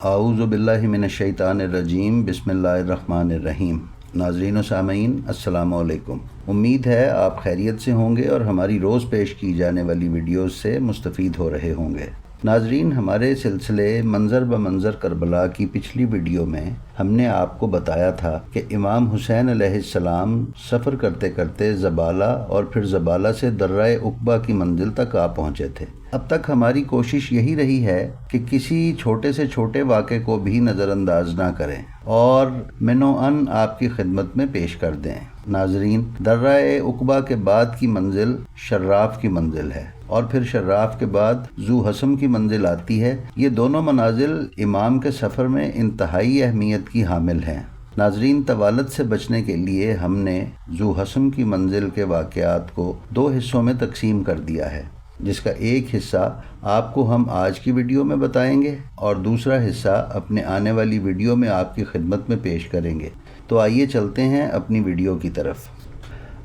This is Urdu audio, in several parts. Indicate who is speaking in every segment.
Speaker 1: اعوذ باللہ من الشیطان الرجیم بسم اللہ الرحمن الرحیم۔ ناظرین و سامعین السلام علیکم۔ امید ہے آپ خیریت سے ہوں گے اور ہماری روز پیش کی جانے والی ویڈیوز سے مستفید ہو رہے ہوں گے۔ ناظرین، ہمارے سلسلے منظر بمنظر کربلا کی پچھلی ویڈیو میں ہم نے آپ کو بتایا تھا کہ امام حسین علیہ السلام سفر کرتے کرتے زبالہ اور پھر زبالہ سے درہ عقبہ کی منزل تک آ پہنچے تھے۔ اب تک ہماری کوشش یہی رہی ہے کہ کسی چھوٹے سے چھوٹے واقعے کو بھی نظر انداز نہ کریں اور منوعاً آپ کی خدمت میں پیش کر دیں۔ ناظرین، درہ عقبہ کے بعد کی منزل شراف کی منزل ہے اور پھر شراف کے بعد ذو حسم کی منزل آتی ہے۔ یہ دونوں منازل امام کے سفر میں انتہائی اہمیت کی حامل ہیں۔ ناظرین، طوالت سے بچنے کے لیے ہم نے ذو حسم کی منزل کے واقعات کو دو حصوں میں تقسیم کر دیا ہے، جس کا ایک حصہ آپ کو ہم آج کی ویڈیو میں بتائیں گے اور دوسرا حصہ اپنے آنے والی ویڈیو میں آپ کی خدمت میں پیش کریں گے۔ تو آئیے چلتے ہیں اپنی ویڈیو کی طرف۔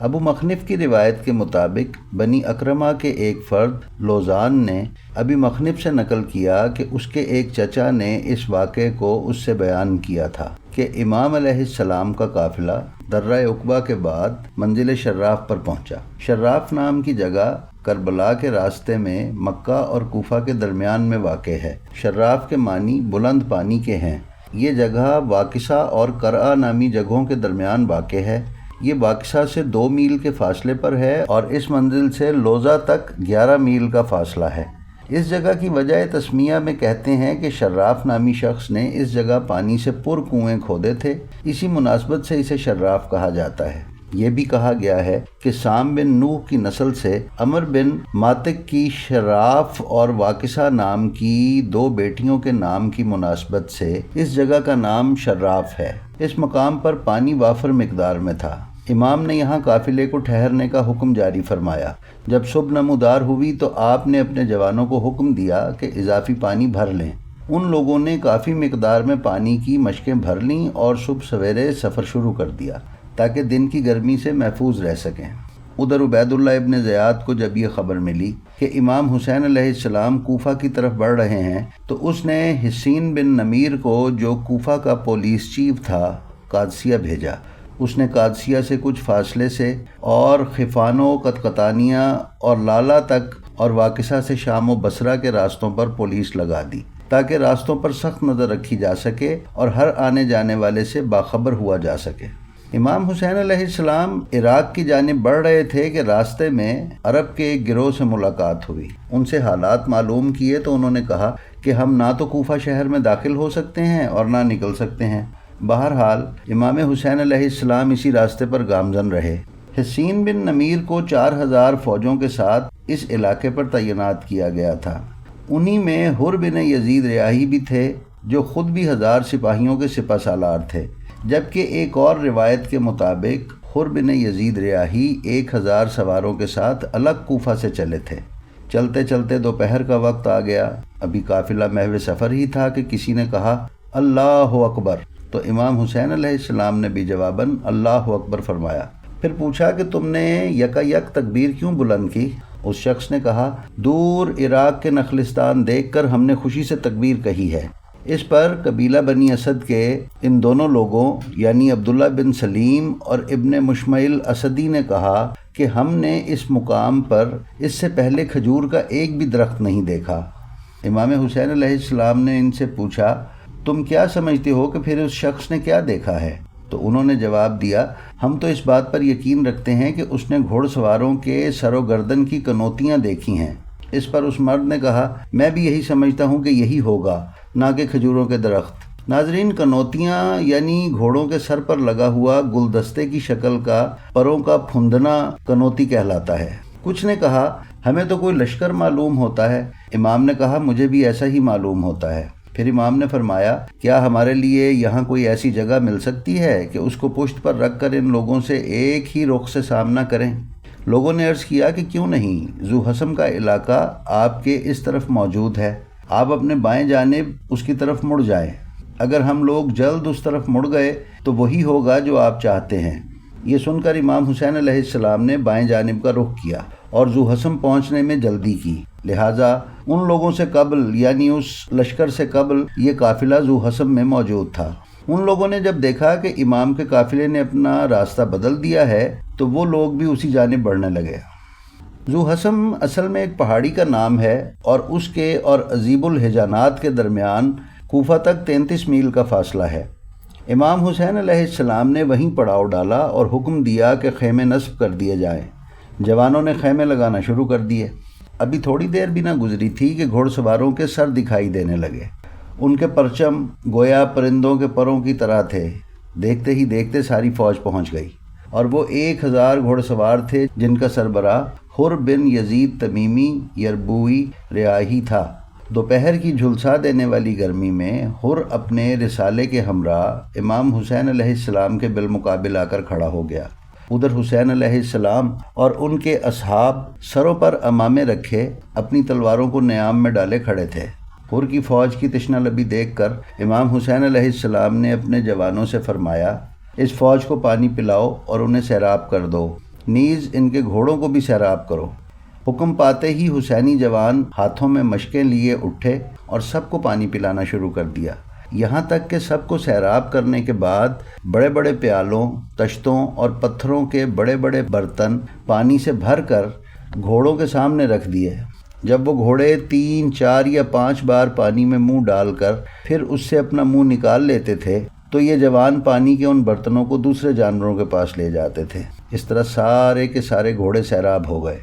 Speaker 1: ابو مخنف کی روایت کے مطابق بنی اکرمہ کے ایک فرد لوزان نے ابی مخنف سے نقل کیا کہ اس کے ایک چچا نے اس واقعے کو اس سے بیان کیا تھا کہ امام علیہ السلام کا قافلہ درہ عقبہ کے بعد منزل شراف پر پہنچا۔ شراف نام کی جگہ کربلا کے راستے میں مکہ اور کوفہ کے درمیان میں واقع ہے۔ شراف کے معنی بلند پانی کے ہیں۔ یہ جگہ واقصہ اور کرعہ نامی جگہوں کے درمیان واقع ہے۔ یہ واقصہ سے 2 میل کے فاصلے پر ہے اور اس منزل سے لوزہ تک 11 میل کا فاصلہ ہے۔ اس جگہ کی وجہ تسمیہ میں کہتے ہیں کہ شراف نامی شخص نے اس جگہ پانی سے پر کنویں کھودے تھے، اسی مناسبت سے اسے شراف کہا جاتا ہے۔ یہ بھی کہا گیا ہے کہ سام بن نوح کی نسل سے عمر بن ماتق کی شراف اور واقصہ نام کی 2 بیٹیوں کے نام کی مناسبت سے اس جگہ کا نام شراف ہے۔ اس مقام پر پانی وافر مقدار میں تھا۔ امام نے یہاں قافلے کو ٹھہرنے کا حکم جاری فرمایا۔ جب صبح نمودار ہوئی تو آپ نے اپنے جوانوں کو حکم دیا کہ اضافی پانی بھر لیں۔ ان لوگوں نے کافی مقدار میں پانی کی مشکیں بھر لیں اور صبح سویرے سفر شروع کر دیا تاکہ دن کی گرمی سے محفوظ رہ سکیں۔ ادھر عبید اللہ ابن زیاد کو جب یہ خبر ملی کہ امام حسین علیہ السلام کوفہ کی طرف بڑھ رہے ہیں تو اس نے حسین بن نمیر کو، جو کوفہ کا پولیس چیف تھا، قادسیہ بھیجا۔ اس نے قادسیہ سے کچھ فاصلے سے اور خفانو قطقطانیہ اور لالا تک اور واقصہ سے شام و بصرہ کے راستوں پر پولیس لگا دی تاکہ راستوں پر سخت نظر رکھی جا سکے اور ہر آنے جانے والے سے باخبر ہوا جا سکے۔ امام حسین علیہ السلام عراق کی جانب بڑھ رہے تھے کہ راستے میں عرب کے ایک گروہ سے ملاقات ہوئی۔ ان سے حالات معلوم کیے تو انہوں نے کہا کہ ہم نہ تو کوفہ شہر میں داخل ہو سکتے ہیں اور نہ نکل سکتے ہیں۔ بہرحال امام حسین علیہ السلام اسی راستے پر گامزن رہے۔ حسین بن نمیر کو 4000 فوجوں کے ساتھ اس علاقے پر تعینات کیا گیا تھا۔ انہی میں حر بن یزید ریاحی بھی تھے، جو خود بھی 1000 سپاہیوں کے سپہ سالار تھے، جبکہ ایک اور روایت کے مطابق حر بن یزید ریاحی 1000 سواروں کے ساتھ الگ کوفہ سے چلے تھے۔ چلتے چلتے دوپہر کا وقت آ گیا۔ ابھی قافلہ محو سفر ہی تھا کہ کسی نے کہا اللہ اکبر، تو امام حسین علیہ السلام نے بھی جواباً اللہ اکبر فرمایا۔ پھر پوچھا کہ تم نے یکا تکبیر کیوں بلند کی؟ اس شخص نے کہا، دور عراق کے نخلستان دیکھ کر ہم نے خوشی سے تکبیر کہی ہے۔ اس پر قبیلہ بنی اسد کے ان دونوں لوگوں یعنی عبداللہ بن سلیم اور ابن مشمعیل اسدی نے کہا کہ ہم نے اس مقام پر اس سے پہلے کھجور کا ایک بھی درخت نہیں دیکھا۔ امام حسین علیہ السلام نے ان سے پوچھا، تم کیا سمجھتے ہو کہ پھر اس شخص نے کیا دیکھا ہے؟ تو انہوں نے جواب دیا، ہم تو اس بات پر یقین رکھتے ہیں کہ اس نے گھوڑ سواروں کے سر و گردن کی کنوتیاں دیکھی ہیں۔ اس پر اس مرد نے کہا، میں بھی یہی سمجھتا ہوں کہ یہی ہوگا، نہ کہ کھجوروں کے درخت۔ ناظرین، کنوتیاں یعنی گھوڑوں کے سر پر لگا ہوا گلدستے کی شکل کا پروں کا پھندنا کنوتی کہلاتا ہے۔ کچھ نے کہا، ہمیں تو کوئی لشکر معلوم ہوتا ہے۔ امام نے کہا، مجھے بھی ایسا ہی معلوم ہوتا ہے۔ پھر امام نے فرمایا، کیا ہمارے لیے یہاں کوئی ایسی جگہ مل سکتی ہے کہ اس کو پشت پر رکھ کر ان لوگوں سے ایک ہی رخ سے سامنا کریں؟ لوگوں نے عرض کیا کہ کیوں نہیں، ذو حسم کا علاقہ آپ کے اس طرف موجود ہے، آپ اپنے بائیں جانب اس کی طرف مڑ جائیں۔ اگر ہم لوگ جلد اس طرف مڑ گئے تو وہی ہوگا جو آپ چاہتے ہیں۔ یہ سن کر امام حسین علیہ السلام نے بائیں جانب کا رخ کیا اور ذو حسم پہنچنے میں جلدی کی۔ لہٰذا ان لوگوں سے قبل یعنی اس لشکر سے قبل یہ قافلہ ذو حسم میں موجود تھا۔ ان لوگوں نے جب دیکھا کہ امام کے قافلے نے اپنا راستہ بدل دیا ہے تو وہ لوگ بھی اسی جانب بڑھنے لگے۔ ذو حسم اصل میں ایک پہاڑی کا نام ہے اور اس کے اور عذیب الحجانات کے درمیان کوفہ تک 33 میل کا فاصلہ ہے۔ امام حسین علیہ السلام نے وہیں پڑاؤ ڈالا اور حکم دیا کہ خیمے نصب کر دیے جائیں۔ جوانوں نے خیمے لگانا شروع کر دیے۔ ابھی تھوڑی دیر بھی نہ گزری تھی کہ گھوڑ سواروں کے سر دکھائی دینے لگے۔ ان کے پرچم گویا پرندوں کے پروں کی طرح تھے۔ دیکھتے ہی دیکھتے ساری فوج پہنچ گئی اور وہ 1000 گھوڑ سوار تھے جن کا سربراہ حر بن یزید تمیمی یربوی رعاہی تھا۔ دوپہر کی جھلسا دینے والی گرمی میں حر اپنے رسالے کے ہمراہ امام حسین علیہ السلام کے بالمقابل آ کر کھڑا ہو گیا۔ ادھر حسین علیہ السلام اور ان کے اصحاب سروں پر امامے رکھے اپنی تلواروں کو نیام میں ڈالے کھڑے تھے۔ حر کی فوج کی تشنہ لبی دیکھ کر امام حسین علیہ السلام نے اپنے جوانوں سے فرمایا، اس فوج کو پانی پلاؤ اور انہیں سیراب کر دو، نیز ان کے گھوڑوں کو بھی سیراب کرو۔ حکم پاتے ہی حسینی جوان ہاتھوں میں مشقیں لیے اٹھے اور سب کو پانی پلانا شروع کر دیا، یہاں تک کہ سب کو سیراب کرنے کے بعد بڑے بڑے پیالوں، تشتوں اور پتھروں کے بڑے بڑے برتن پانی سے بھر کر گھوڑوں کے سامنے رکھ دیے۔ جب وہ گھوڑے 3، 4 یا 5 بار پانی میں منہ ڈال کر پھر اس سے اپنا منہ نکال لیتے تھے تو یہ جوان پانی کے ان برتنوں کو دوسرے جانوروں کے پاس لے جاتے تھے۔ اس طرح سارے کے سارے گھوڑے سیراب ہو گئے۔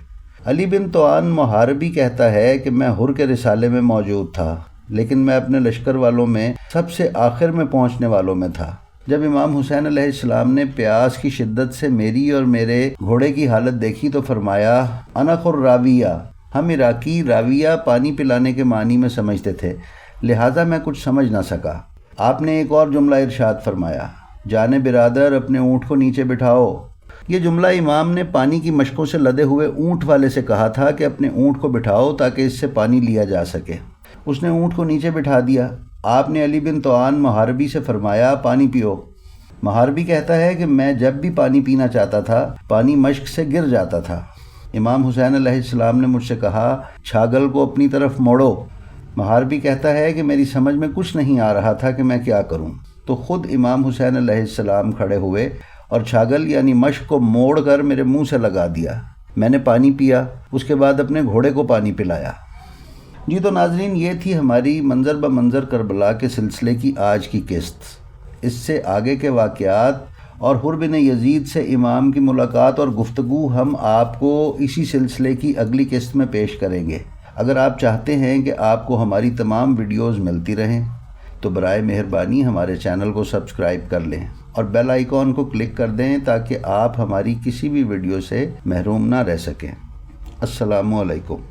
Speaker 1: علی بن طوان محاربی کہتا ہے کہ میں حر کے رسالے میں موجود تھا، لیکن میں اپنے لشکر والوں میں سب سے آخر میں پہنچنے والوں میں تھا۔ جب امام حسین علیہ السلام نے پیاس کی شدت سے میری اور میرے گھوڑے کی حالت دیکھی تو فرمایا، انا خر راویہ۔ ہم عراقی راویہ پانی پلانے کے معنی میں سمجھتے تھے، لہٰذا میں کچھ سمجھ نہ سکا۔ آپ نے ایک اور جملہ ارشاد فرمایا، جانے برادر اپنے اونٹ کو نیچے بٹھاؤ۔ یہ جملہ امام نے پانی کی مشقوں سے لدے ہوئے اونٹ والے سے کہا تھا کہ اپنے اونٹ کو بٹھاؤ تاکہ اس سے پانی لیا جا سکے۔ اس نے اونٹ کو نیچے بٹھا دیا۔ آپ نے علی بن طوان محاربی سے فرمایا، پانی پیو۔ محاربی کہتا ہے کہ میں جب بھی پانی پینا چاہتا تھا پانی مشق سے گر جاتا تھا۔ امام حسین علیہ السلام نے مجھ سے کہا، چھاگل کو اپنی طرف موڑو۔ محاربی کہتا ہے کہ میری سمجھ میں کچھ نہیں آ رہا تھا کہ میں کیا کروں، تو خود امام حسین علیہ السلام کھڑے ہوئے اور چھاگل یعنی مشق کو موڑ کر میرے منہ سے لگا دیا۔ میں نے پانی پیا، اس کے بعد اپنے گھوڑے کو پانی پلایا۔ جی تو ناظرین، یہ تھی ہماری منظر بہ منظر کربلا کے سلسلے کی آج کی قسط۔ اس سے آگے کے واقعات اور حر بن یزید سے امام کی ملاقات اور گفتگو ہم آپ کو اسی سلسلے کی اگلی قسط میں پیش کریں گے۔ اگر آپ چاہتے ہیں کہ آپ کو ہماری تمام ویڈیوز ملتی رہیں تو برائے مہربانی ہمارے چینل کو سبسکرائب کر لیں اور بیل آئیکن کو کلک کر دیں تاکہ آپ ہماری کسی بھی ویڈیو سے محروم نہ رہ سکیں۔ السلام علیکم۔